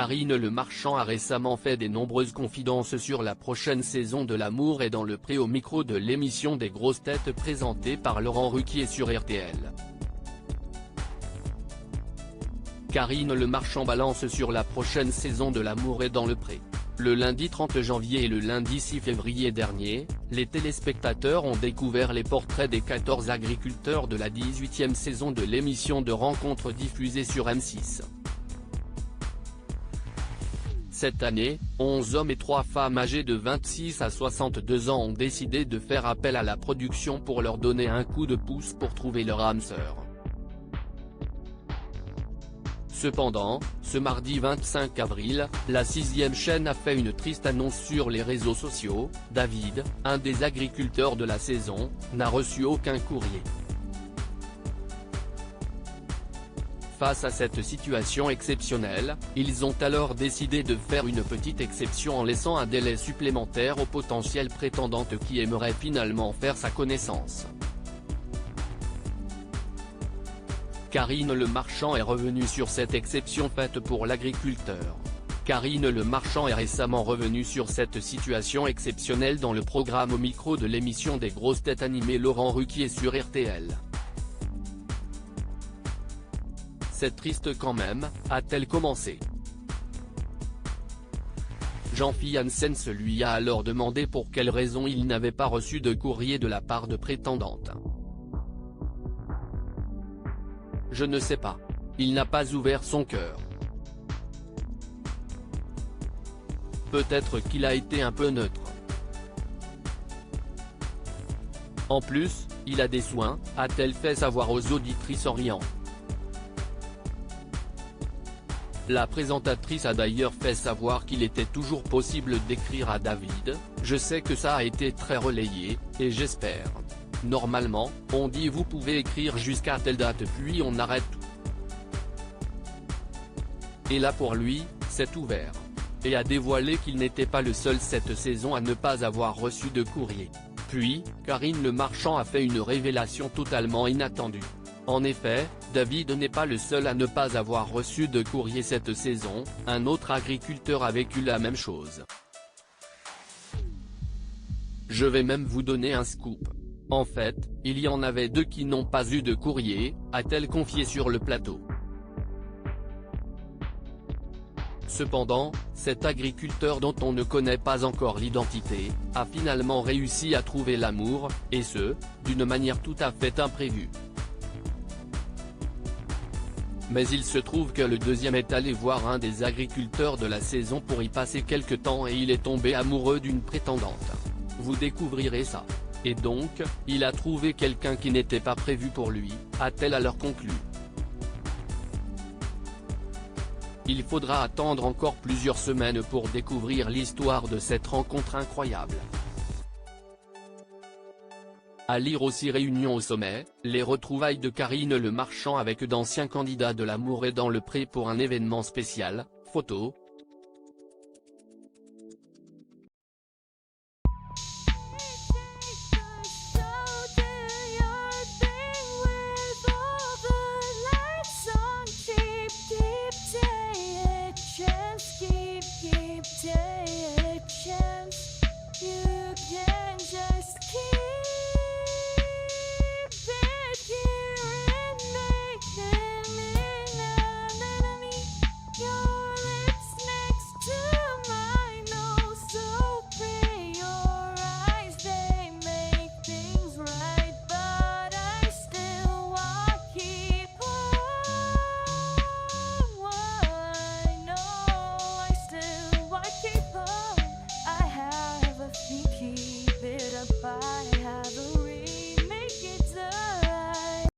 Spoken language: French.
Karine Le Marchand a récemment fait de nombreuses confidences sur la prochaine saison de L'amour est dans le pré au micro de l'émission des grosses têtes présentée par Laurent Ruquier sur RTL. Karine Le Marchand balance sur la prochaine saison de L'amour est dans le pré. Le lundi 30 janvier et le lundi 6 février dernier, les téléspectateurs ont découvert les portraits des 14 agriculteurs de la 18e saison de l'émission de rencontres diffusée sur M6. Cette année, 11 hommes et 3 femmes âgés de 26 à 62 ans ont décidé de faire appel à la production pour leur donner un coup de pouce pour trouver leur âme sœur. Cependant, ce mardi 25 avril, la 6e chaîne a fait une triste annonce sur les réseaux sociaux. David, un des agriculteurs de la saison, n'a reçu aucun courrier. Face à cette situation exceptionnelle, ils ont alors décidé de faire une petite exception en laissant un délai supplémentaire aux potentielles prétendantes qui aimeraient finalement faire sa connaissance. Karine Le Marchand est revenue sur cette exception faite pour l'agriculteur. Karine Le Marchand est récemment revenue sur cette situation exceptionnelle dans le programme au micro de l'émission des grosses têtes animée Laurent Ruquier sur RTL. C'est triste quand même, a-t-elle commencé. Jean-Philippe Janssens lui a alors demandé pour quelle raison il n'avait pas reçu de courrier de la part de prétendantes. Je ne sais pas. Il n'a pas ouvert son cœur. Peut-être qu'il a été un peu neutre. En plus, il a des soins, a-t-elle fait savoir aux auditrices Orient. La présentatrice a d'ailleurs fait savoir qu'il était toujours possible d'écrire à David. Je sais que ça a été très relayé, et j'espère. Normalement, on dit vous pouvez écrire jusqu'à telle date puis on arrête tout. Et là pour lui, c'est ouvert. Et a dévoilé qu'il n'était pas le seul cette saison à ne pas avoir reçu de courrier. Puis, Karine Le Marchand a fait une révélation totalement inattendue. En effet, David n'est pas le seul à ne pas avoir reçu de courrier cette saison, un autre agriculteur a vécu la même chose. Je vais même vous donner un scoop. En fait, il y en avait 2 qui n'ont pas eu de courrier, a-t-elle confié sur le plateau. Cependant, cet agriculteur dont on ne connaît pas encore l'identité, a finalement réussi à trouver l'amour, et ce, d'une manière tout à fait imprévue. Mais il se trouve que le deuxième est allé voir un des agriculteurs de la saison pour y passer quelque temps et il est tombé amoureux d'une prétendante. Vous découvrirez ça. Et donc, il a trouvé quelqu'un qui n'était pas prévu pour lui, a-t-elle alors conclu. Il faudra attendre encore plusieurs semaines pour découvrir l'histoire de cette rencontre incroyable. À lire aussi Réunion au sommet, les retrouvailles de Karine Le Marchand avec d'anciens candidats de L'amour est dans le pré pour un événement spécial, photos,